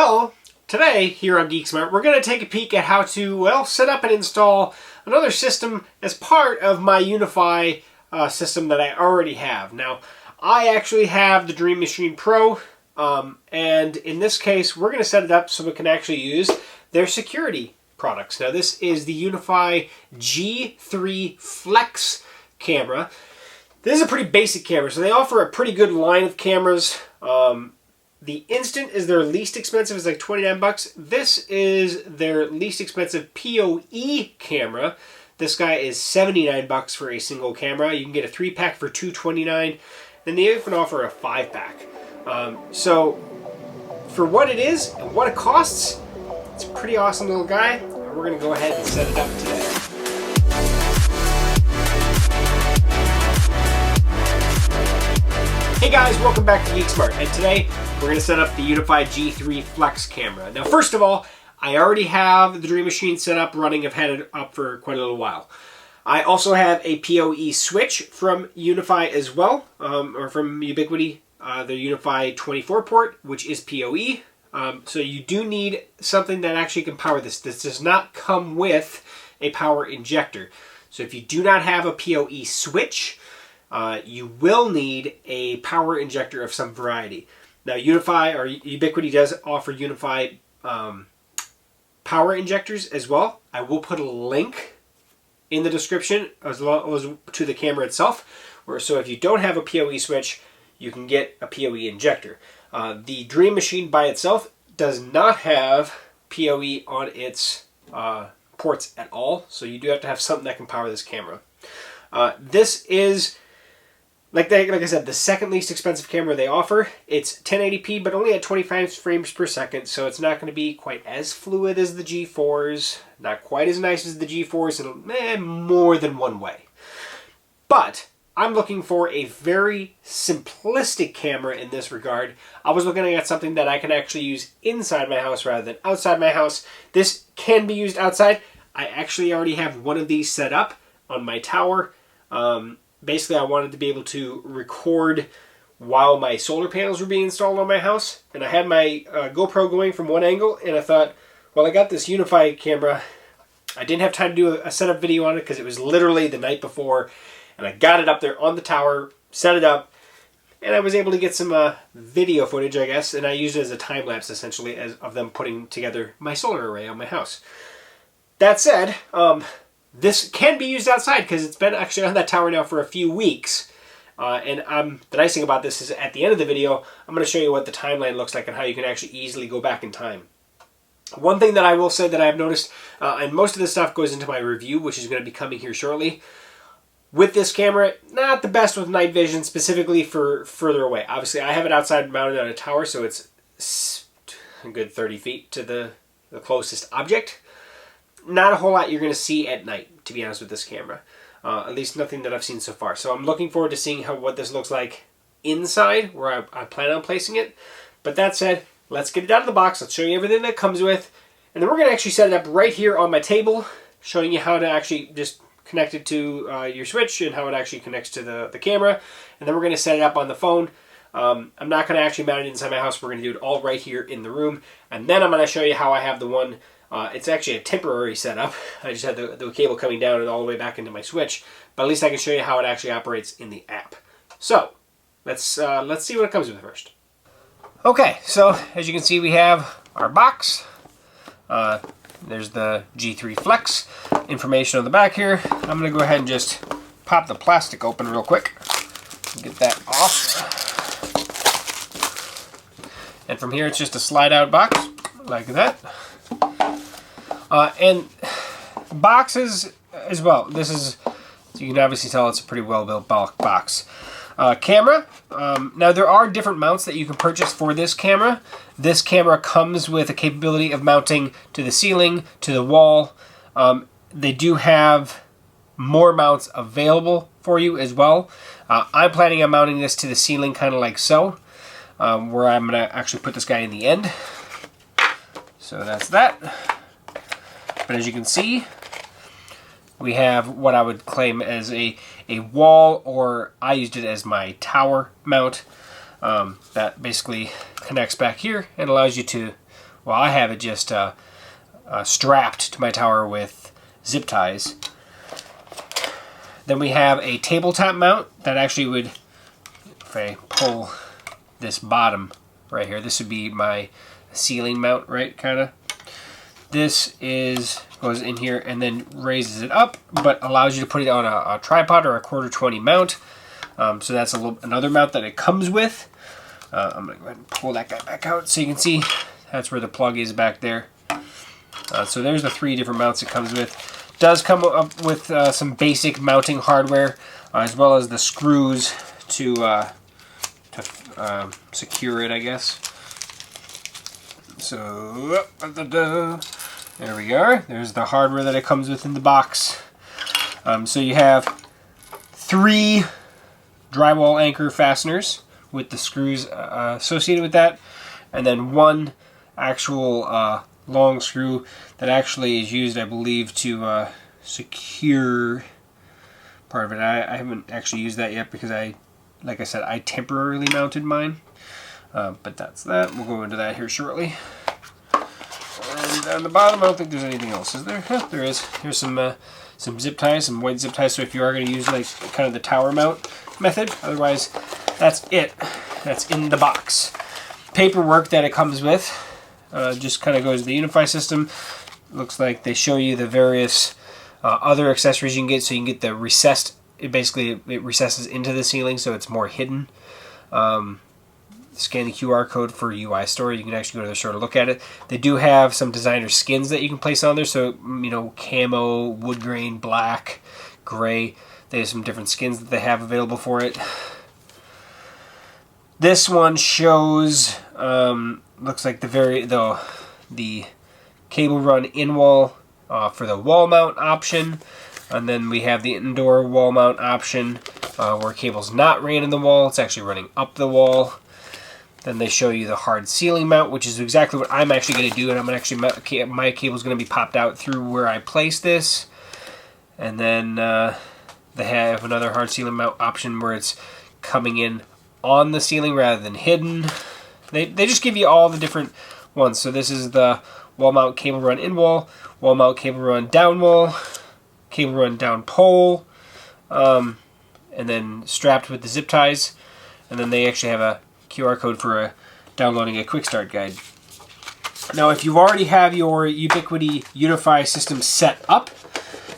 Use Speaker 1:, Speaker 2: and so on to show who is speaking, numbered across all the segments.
Speaker 1: Well, today here on GeekSmart, we're going to take a peek at how to, well, set up and install another system as part of my UniFi system that I already have. Now, I actually have the Dream Machine Pro, and in this case, we're going to set it up so we can actually use their security products. Now, this is the UniFi G3 Flex camera. This is a pretty basic camera, so they offer a pretty good line of cameras. The Instant is their least expensive, it's like 29 bucks. This is their least expensive PoE camera. This guy is 79 bucks for a single camera. You can get a 3-pack for $229. Then they even offer a 5-pack. So for what it is and what it costs, it's a pretty awesome little guy. And we're going to go ahead and set it up today. Hey guys, welcome back to GeekSmart, and today we're going to set up the UniFi G3 Flex camera. Now first of all, I already have the Dream Machine set up running. I've had it up for quite a little while. I also have a PoE switch from UniFi as well, or from Ubiquiti, the UniFi 24 port, which is PoE. So you do need something that actually can power this. This does not come with a power injector. So if you do not have a PoE switch, you will need a power injector of some variety. Now, UniFi or Ubiquiti does offer UniFi power injectors as well. I will put a link in the description as well as to the camera itself. So if you don't have a PoE switch, you can get a PoE injector. The Dream Machine by itself does not have PoE on its ports at all, so you do have to have something that can power this camera. This is, like I said, the second least expensive camera they offer. It's 1080p, but only at 25 frames per second, so it's not going to be quite as fluid as the G4s, not quite as nice as the G4s, and more than one way. But I'm looking for a very simplistic camera in this regard. I was looking at something that I can actually use inside my house rather than outside my house. This can be used outside. I actually already have one of these set up on my tower. Basically, I wanted to be able to record while my solar panels were being installed on my house. And I had my GoPro going from one angle, and I thought, well, I got this UniFi camera. I didn't have time to do a setup video on it because it was literally the night before. And I got it up there on the tower, set it up, and I was able to get some video footage, I guess. And I used it as a time-lapse, essentially, of them putting together my solar array on my house. That said, this can be used outside because it's been actually on that tower now for a few weeks. And the nice thing about this is at the end of the video, I'm going to show you what the timeline looks like and how you can actually easily go back in time. One thing that I will say that I've noticed, and most of this stuff goes into my review, which is going to be coming here shortly. With this camera, not the best with night vision, specifically for further away. Obviously, I have it outside mounted on a tower, so it's a good 30 feet to the closest object. Not a whole lot you're going to see at night, to be honest with this camera. At least nothing that I've seen so far. So I'm looking forward to seeing what this looks like inside, where I plan on placing it. But that said, let's get it out of the box. Let's show you everything that comes with. And then we're going to actually set it up right here on my table, showing you how to actually just connect it to your switch and how it actually connects to the camera. And then we're going to set it up on the phone. I'm not going to actually mount it inside my house. We're going to do it all right here in the room. And then I'm going to show you how I have the one. It's actually a temporary setup. I just had the cable coming down and all the way back into my switch. But at least I can show you how it actually operates in the app. So let's see what it comes with first. Okay, so as you can see, we have our box. There's the G3 Flex information on the back here. I'm going to go ahead and just pop the plastic open real quick. Get that off. And from here, it's just a slide-out box like that. And boxes as well. This is, so you can obviously tell it's a pretty well-built box. Camera. Now there are different mounts that you can purchase for this camera. This camera comes with a capability of mounting to the ceiling, to the wall. They do have more mounts available for you as well. I'm planning on mounting this to the ceiling kind of like so, where I'm going to actually put this guy in the end. So that's that. But as you can see, we have what I would claim as a wall, or I used it as my tower mount. That basically connects back here and allows you to well, I have it just strapped to my tower with zip ties. Then we have a tabletop mount that actually would, if I pull this bottom right here, this would be my ceiling mount, right, kind of. This goes in here and then raises it up, but allows you to put it on a tripod or a 1/4-20 mount. So that's another mount that it comes with. I'm going to go ahead and pull that guy back out so you can see that's where the plug is back there. So there's the 3 different mounts it comes with. Does come up with some basic mounting hardware, as well as the screws to secure it, I guess. So there we are. There's the hardware that it comes with in the box. So you have 3 drywall anchor fasteners with the screws associated with that, and then 1 actual long screw that actually is used, I believe, to secure part of it. I haven't actually used that yet because like I said, I temporarily mounted mine. But that's that. We'll go into that here shortly. And down the bottom, I don't think there's anything else, is there? Huh, there is. Here's some zip ties, some white zip ties, so if you are going to use like kind of the tower mount method. Otherwise, that's it. That's in the box. Paperwork that it comes with just kind of goes to the UniFi system. Looks like they show you the various other accessories you can get. So you can get the recessed, it recesses into the ceiling so it's more hidden. Scan the QR code for UI store. You can actually go to their store to look at it. They do have some designer skins that you can place on there. So, you know, camo, wood grain, black, gray. They have some different skins that they have available for it. This one shows, looks like the cable run in wall for the wall mount option. And then we have the indoor wall mount option where cable's not ran in the wall. It's actually running up the wall. Then they show you the hard ceiling mount, which is exactly what I'm actually going to do. And I'm actually, my cable's going to be popped out through where I place this. And then they have another hard ceiling mount option where it's coming in on the ceiling rather than hidden. They just give you all the different ones. So this is the wall mount cable run in wall mount cable run down wall, cable run down pole, and then strapped with the zip ties. And then they actually have a QR code for downloading a quick start guide. Now, if you already have your Ubiquiti UniFi system set up,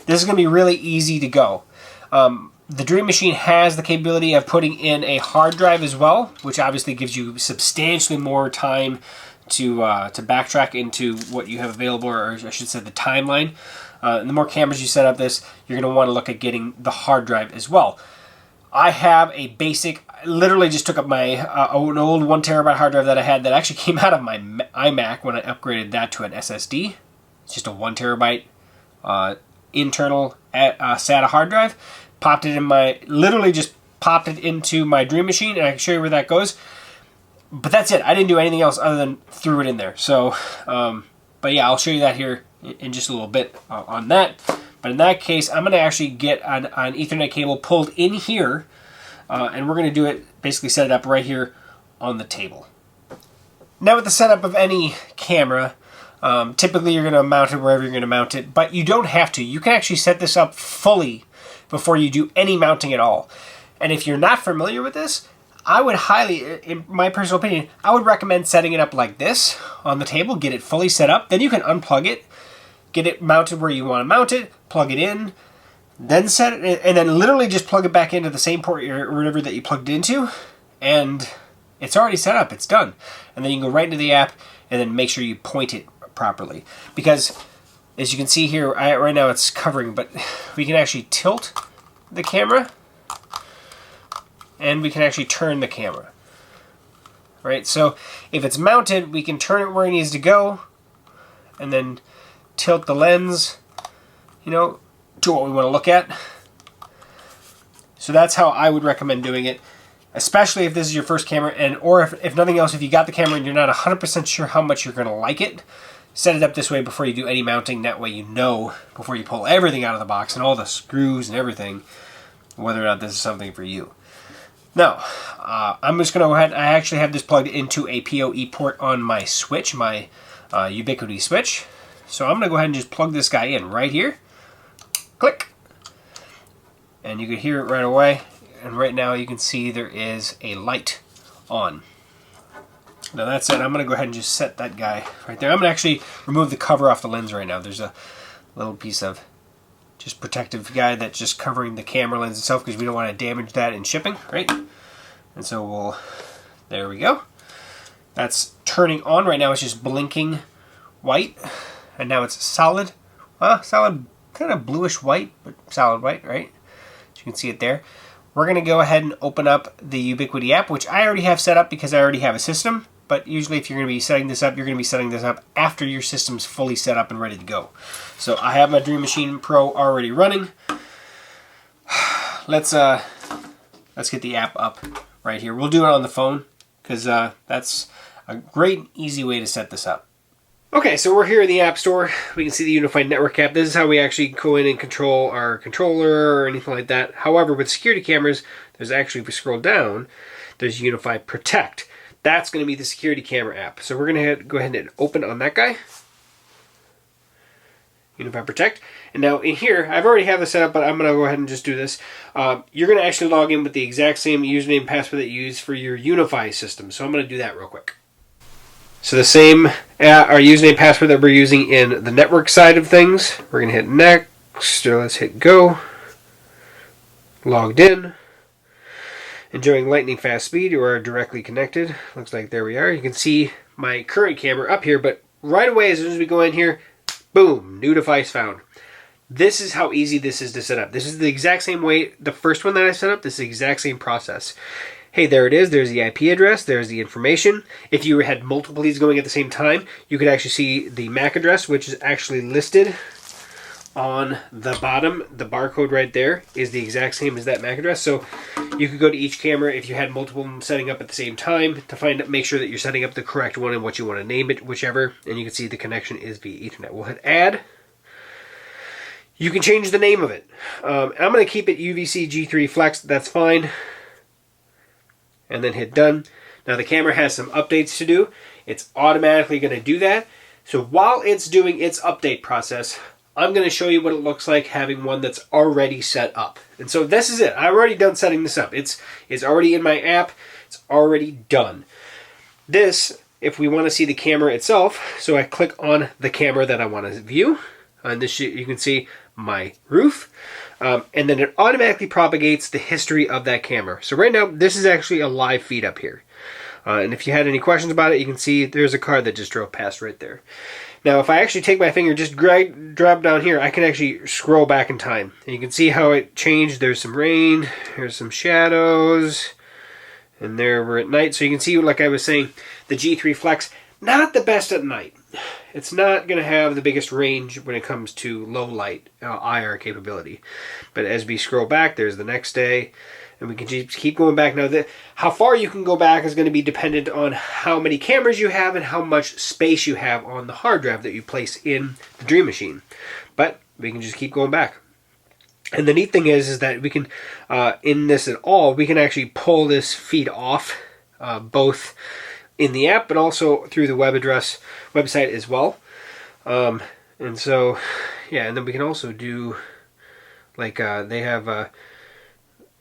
Speaker 1: this is going to be really easy to go. The Dream Machine has the capability of putting in a hard drive as well, which obviously gives you substantially more time to backtrack into what you have available, or I should say the timeline. And the more cameras you set up this, you're going to want to look at getting the hard drive as well. I have a basic, literally just took up my an old 1 terabyte hard drive that I had that actually came out of my iMac when I upgraded that to an SSD. It's just a 1 terabyte internal SATA hard drive. Popped it in literally just popped it into my Dream Machine, and I can show you where that goes. But that's it. I didn't do anything else other than threw it in there. So, but yeah, I'll show you that here in just a little bit on that. But in that case, I'm going to actually get an Ethernet cable pulled in here, and we're going to do it, basically set it up right here on the table. Now with the setup of any camera, typically you're going to mount it wherever you're going to mount it, but you don't have to. You can actually set this up fully before you do any mounting at all. And if you're not familiar with this, I would highly, in my personal opinion, I would recommend setting it up like this on the table, get it fully set up, then you can unplug it, get it mounted where you want to mount it, plug it in, then set it, and then literally just plug it back into the same port or whatever that you plugged it into, and it's already set up, it's done. And then you can go right into the app and then make sure you point it properly. Because as you can see here, right now it's covering, but we can actually tilt the camera and we can actually turn the camera. Right, so if it's mounted, we can turn it where it needs to go and then tilt the lens, you know, to what we want to look at. So that's how I would recommend doing it, especially if this is your first camera, and or if nothing else, if you got the camera and you're not 100% sure how much you're going to like it, set it up this way before you do any mounting. That way you know, before you pull everything out of the box and all the screws and everything, whether or not this is something for you. Now, I'm just going to go ahead. I actually have this plugged into a PoE port on my switch, my Ubiquiti switch. So I'm going to go ahead and just plug this guy in right here. Click. And you can hear it right away. And right now you can see there is a light on. Now that's it. I'm going to go ahead and just set that guy right there. I'm going to actually remove the cover off the lens right now. There's a little piece of just protective guy that's just covering the camera lens itself because we don't want to damage that in shipping, right? And so we'll, there we go. That's turning on right now. It's just blinking white. And now it's solid. Solid, kind of bluish white, but solid white, right? So you can see it there. We're going to go ahead and open up the Ubiquiti app, which I already have set up because I already have a system. But usually if you're going to be setting this up, you're going to be setting this up after your system's fully set up and ready to go. So I have my Dream Machine Pro already running. Let's get the app up right here. We'll do it on the phone because that's a great, easy way to set this up. Okay, so we're here in the App Store. We can see the Unified Network app. This is how we actually go in and control our controller or anything like that. However, with security cameras, there's actually, if we scroll down, there's Unified Protect. That's going to be the security camera app. So we're going to go ahead and open on that guy. Unified Protect. And now in here, I've already have this set up, but I'm going to go ahead and just do this. You're going to actually log in with the exact same username and password that you use for your UniFi system. So I'm going to do that real quick. So the same our username and password that we're using in the network side of things. We're going to hit next, or let's hit go. Logged in. Enjoying lightning fast speed. You are directly connected. Looks like there we are. You can see my current camera up here, but right away as soon as we go in here, boom, new device found. This is how easy this is to set up. This is the exact same way, the first one that I set up, this is the exact same process. Hey, there it is. There's the IP address. There's the information. If you had multiple of these going at the same time, you could actually see the MAC address, which is actually listed on the bottom. The barcode right there is the exact same as that MAC address. So you could go to each camera if you had multiple of them setting up at the same time to make sure that you're setting up the correct one and what you want to name it, whichever. And you can see the connection is via Ethernet. We'll hit add. You can change the name of it. I'm going to keep it UVC G3 Flex. That's fine. And then hit done. Now the camera has some updates to do. It's automatically going to do that. So while it's doing its update process, I'm going to show you what it looks like having one that's already set up. And so this is it. I've already done setting this up. It's already in my app. It's already done. This, if we want to see the camera itself, so I click on the camera that I want to view. On this, you can see my roof. And then it automatically propagates the history of that camera. So right now, this is actually a live feed up here. And if you had any questions about it, you can see there's a car that just drove past right there. Now, if I actually take my finger, just drop down here, I can actually scroll back in time. And you can see how it changed. There's some rain, there's some shadows, and there we're at night. So you can see, like I was saying, the G3 Flex, not the best at night. It's not going to have the biggest range when it comes to low light IR capability. But as we scroll back, there's the next day. And we can just keep going back. Now, how far you can go back is going to be dependent on how many cameras you have and how much space you have on the hard drive that you place in the Dream Machine. But we can just keep going back. And the neat thing is that we can, in this at all, we can actually pull this feed off, both in the app, but also through the website as well. And so, yeah, and then we can also do, like, they have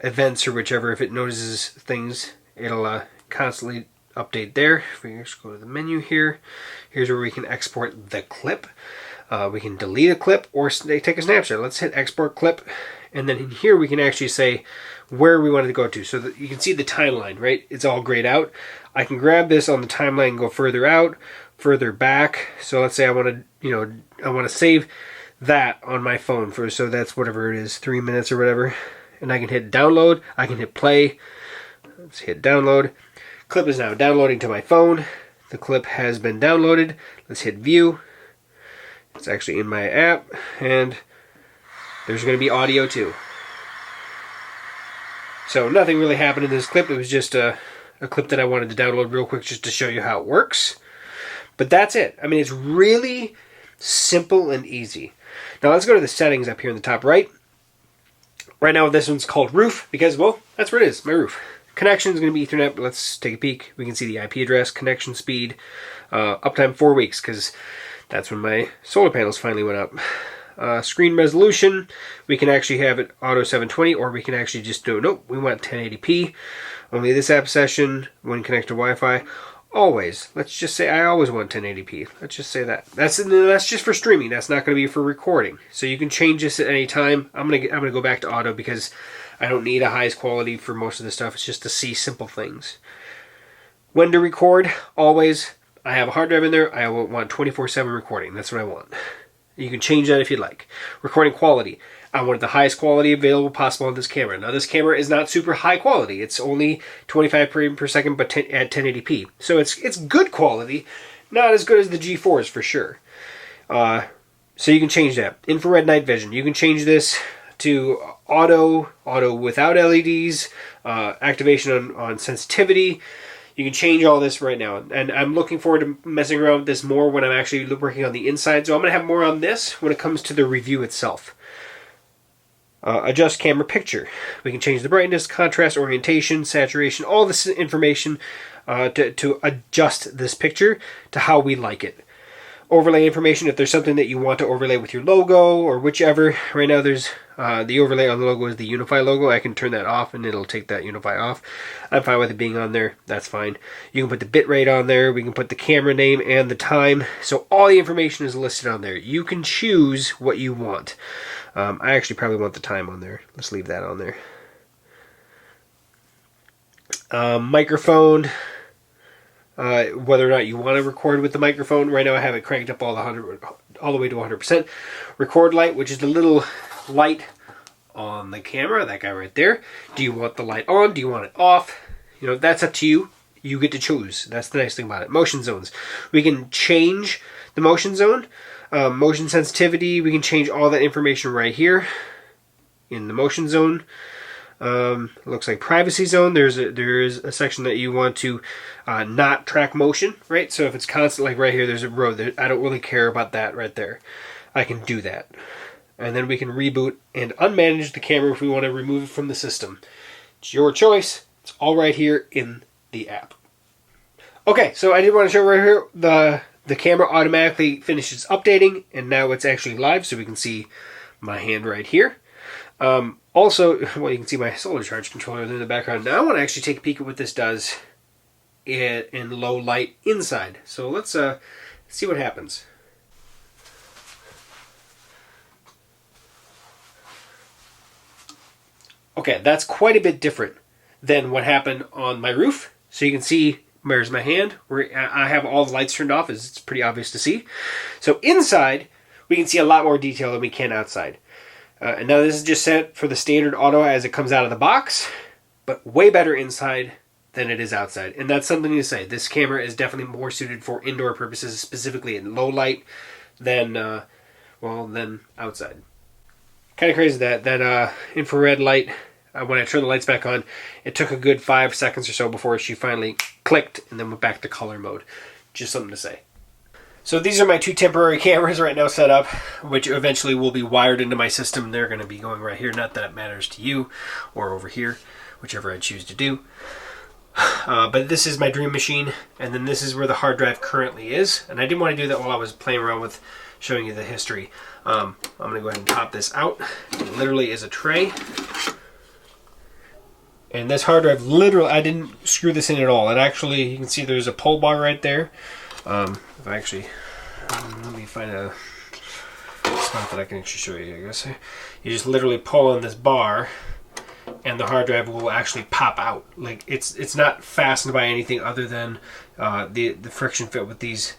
Speaker 1: events or whichever. If it notices things, it'll constantly update there. If we just go to the menu here, here's where we can export the clip. We can delete a clip or take a snapshot. Let's hit export clip, and then in here we can actually say where we want it to go to. So that you can see the timeline, right? It's all grayed out. I can grab this on the timeline and go further out, further back. So let's say I want to, I want to save that on my phone for, so that's whatever it is, 3 minutes or whatever. And I can hit download. I can hit play. Let's hit download. Clip is now downloading to my phone. The clip has been downloaded. Let's hit view. It's actually in my app, and there's going to be audio too. So nothing really happened in this clip. It was just a clip that I wanted to download real quick just to show you how it works. But that's it. I mean, it's really simple and easy. Now let's go to the settings up here in the top right. Right now this one's called roof because, well, that's where it is, my roof. connection is going to be Ethernet, but let's take a peek. We can see the IP address, connection speed, uptime 4 weeks, because that's when my solar panels finally went up. Screen resolution, we can actually have it auto 720, or we can actually just do, nope, we want 1080p. Only this app session, when connected to Wi-Fi. Always, let's just say I always want 1080p. Let's just say that. That's just for streaming. That's not going to be for recording. So you can change this at any time. I'm gonna go back to auto because I don't need a highest quality for most of the stuff. It's just to see simple things. When to record, always. I have a hard drive in there. I want 24/7 recording. That's what I want. You can change that if you'd like. Recording quality. I wanted the highest quality available possible on this camera. Now this camera is not super high quality. It's only 25 frames per second, but at 1080p. So it's good quality. Not as good as the G4s for sure. So you can change that. Infrared night vision. You can change this to auto without LEDs, activation on sensitivity. You can change all this right now, and I'm looking forward to messing around with this more when I'm actually working on the inside, so I'm going to have more on this when it comes to the review itself. Adjust camera picture. We can change the brightness, contrast, orientation, saturation, all this information to adjust this picture to how we like it. Overlay information, if there's something that you want to overlay with your logo or whichever. Right now there's the overlay on the logo is the UniFi logo. I can turn that off and it'll take that UniFi off. I'm fine with it being on there. That's fine. You can put the bitrate on there. We can put the camera name and the time. So all the information is listed on there. You can choose what you want. I actually probably want the time on there. Let's leave that on there. Microphone. Whether or not you want to record with the microphone. Right now I have it cranked up all the way to 100%. Record light, which is the little light on the camera, that guy right there. Do you want the light on? Do you want it off? You know, that's up to you. You get to choose. That's the nice thing about it. Motion zones. We can change the motion zone. Motion sensitivity. We can change all that information right here in the motion zone. Looks like privacy zone. There is a section that you want to not track motion, right? So if it's constant, like right here, there's a road. I don't really care about that right there. I can do that. And then we can reboot and unmanage the camera if we want to remove it from the system. It's your choice. It's all right here in the app. Okay, so I did want to show right here the camera automatically finishes updating, and now it's actually live, so we can see my hand right here. Also, well, you can see my solar charge controller in the background. Now I want to actually take a peek at what this does in low light inside. So let's see what happens. Okay, that's quite a bit different than what happened on my roof. So you can see, there's my hand, where I have all the lights turned off, as it's pretty obvious to see. So inside, we can see a lot more detail than we can outside. And now this is just set for the standard auto as it comes out of the box, but way better inside than it is outside. And that's something to say. This camera is definitely more suited for indoor purposes, specifically in low light, than outside. Kind of crazy that infrared light, when I turned the lights back on, it took a good 5 seconds or so before she finally clicked and then went back to color mode. Just something to say. So these are my 2 temporary cameras right now set up, which eventually will be wired into my system. They're going to be going right here. Not that it matters to you, or over here, whichever I choose to do. But this is my dream machine, and then this is where the hard drive currently is. And I didn't want to do that while I was playing around with showing you the history. I'm going to go ahead and pop this out. It literally is a tray. And this hard drive, literally, I didn't screw this in at all. And actually, you can see there's a pull bar right there. If I actually, let me find a spot that I can actually show you, I guess. You just literally pull on this bar, and the hard drive will actually pop out. Like, it's not fastened by anything other than the friction fit with these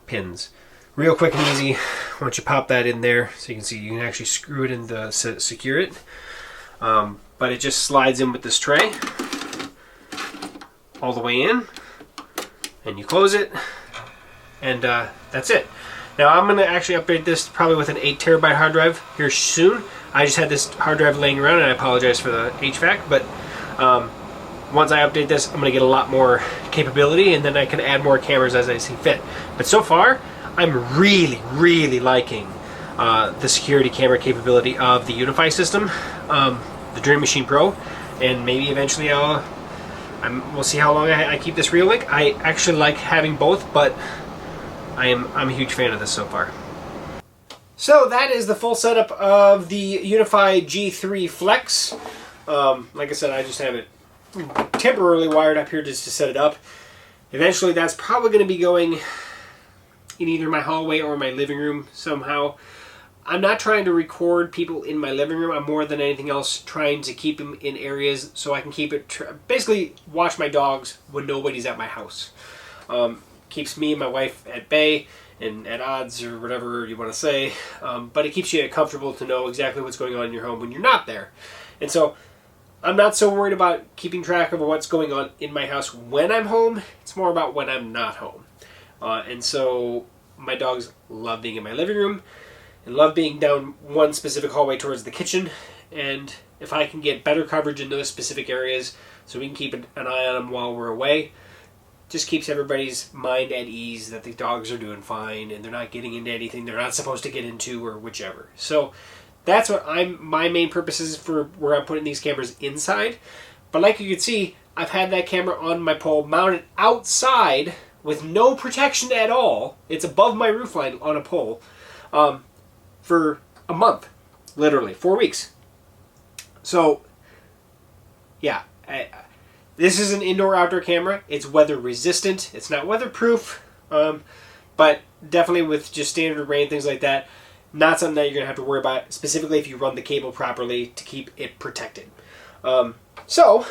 Speaker 1: pins. Real quick and easy. Once you pop that in there, so you can see you can actually screw it in to secure it. But it just slides in with this tray all the way in, and you close it, and that's it. Now I'm going to actually upgrade this probably with an 8 terabyte hard drive here soon. I just had this hard drive laying around, and I apologize for the HVAC, but once I update this, I'm going to get a lot more capability, and then I can add more cameras as I see fit. But so far, I'm really, really liking the security camera capability of the UniFi system, the Dream Machine Pro, and maybe eventually I'll We'll see how long I keep this reel link. I actually like having both, but I'm a huge fan of this so far. So that is the full setup of the UniFi G3 Flex. Like I said, I just have it temporarily wired up here just to set it up. Eventually that's probably going to be going in either my hallway or my living room somehow. I'm not trying to record people in my living room. I'm more than anything else trying to keep them in areas so I can keep it, basically watch my dogs when nobody's at my house. Keeps me and my wife at bay and at odds, or whatever you want to say, but it keeps you comfortable to know exactly what's going on in your home when you're not there. And so I'm not so worried about keeping track of what's going on in my house when I'm home. It's more about when I'm not home. And so my dogs love being in my living room and love being down one specific hallway towards the kitchen. And if I can get better coverage in those specific areas so we can keep an eye on them while we're away, just keeps everybody's mind at ease that the dogs are doing fine and they're not getting into anything they're not supposed to get into, or whichever. So that's what my main purpose is for where I'm putting these cameras inside. But like you can see, I've had that camera on my pole mounted outside with no protection at all. It's above my roofline on a pole for a month, literally 4 weeks. So yeah, this is an indoor-outdoor camera. It's weather resistant. It's not weatherproof, but definitely with just standard rain, things like that, not something that you're going to have to worry about, specifically if you run the cable properly to keep it protected. So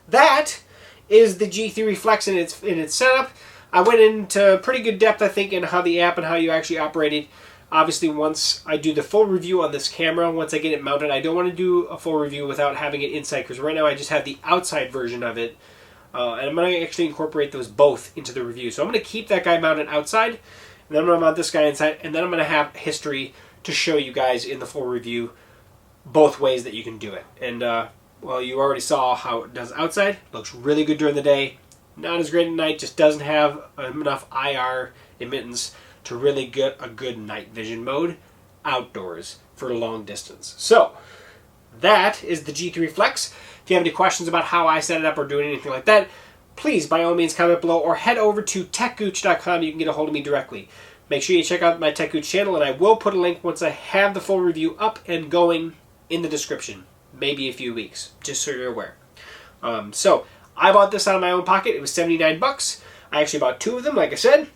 Speaker 1: that is the G3 Flex in its setup. I went into pretty good depth, I think, in how the app and how you actually operate it. Obviously, once I do the full review on this camera, once I get it mounted, I don't want to do a full review without having it inside, because right now I just have the outside version of it, and I'm going to actually incorporate those both into the review. So I'm going to keep that guy mounted outside, and then I'm going to mount this guy inside, and then I'm going to have history to show you guys in the full review both ways that you can do it. And, well, you already saw how it does outside. Looks really good during the day. Not as great at night, just doesn't have enough IR emittance to really get a good night vision mode outdoors for a long distance. So that is the G3 Flex. If you have any questions about how I set it up or doing anything like that, please by all means comment below or head over to techgooch.com. You can get a hold of me directly. Make sure you check out my Tech Gooch channel, and I will put a link once I have the full review up and going in the description. Maybe a few weeks, just so you're aware. So I bought this out of my own pocket. It was 79 bucks. I actually bought two of them, like I said.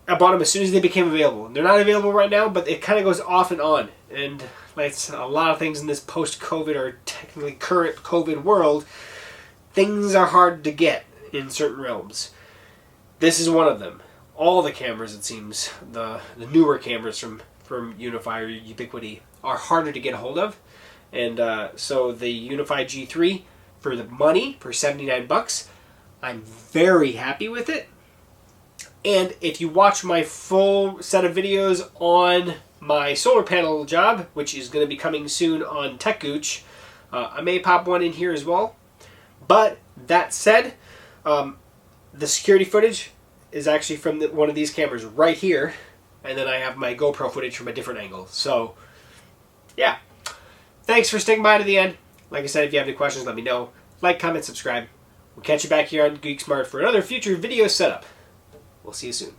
Speaker 1: I bought them as soon as they became available. They're not available right now, but it kind of goes off and on. And like a lot of things in this post-COVID or technically current COVID world, things are hard to get in certain realms. This is one of them. All the cameras, it seems, the newer cameras from UniFi or Ubiquiti are harder to get a hold of. And so the UniFi G3, for the money, for 79 bucks, I'm very happy with it. And if you watch my full set of videos on my solar panel job, which is going to be coming soon on Tech Gooch, I may pop one in here as well. But that said, the security footage is actually from one of these cameras right here. And then I have my GoPro footage from a different angle. So, yeah. Thanks for sticking by to the end. Like I said, if you have any questions, let me know. Like, comment, subscribe. We'll catch you back here on GeekSmart for another future video setup. We'll see you soon.